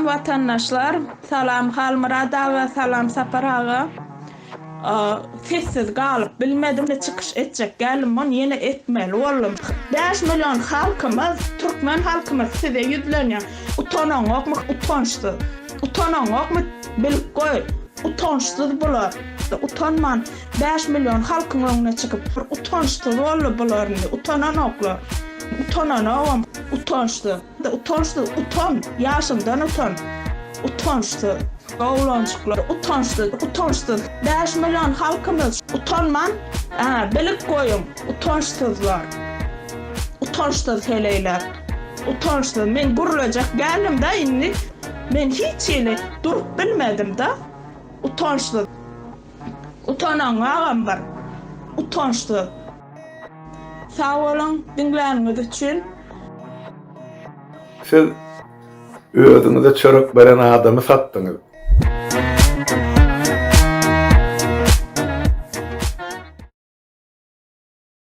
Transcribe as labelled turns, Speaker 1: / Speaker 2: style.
Speaker 1: Salam vatandaşlar, salam Halmurada ve salam Sapar ağa. Sessiz kalıp bilmedim de çıkış edecek gelim onu yine etmeli oğlum. 5 milyon halkımız, Türkmen halkımız size yüzleniyor. Utanan yok mu? Utançsız. Utanan yok mu? Bilip koy. Utançsız bular. Utanman 5 milyon halkın önüne çıkıp utançsız oğlu bular. Utanan oklar. Utanan oğlum. Utançsız. Utançsız. Utan. Yaşından utan. Utançsız. Oğlancıklar utançsız. 5 milyon halkımız utanman, bilip koyun, utançsızlar. Utançsız heleyler. Utançsız. Men gurulacak geldim de inni. Men hiç ile durup bilmedim de. Utançsız. Utanan ağam var. Utançsız. Sağ olun dinleyeniniz için.
Speaker 2: Siz özünüze çörek veren adamı sattınız.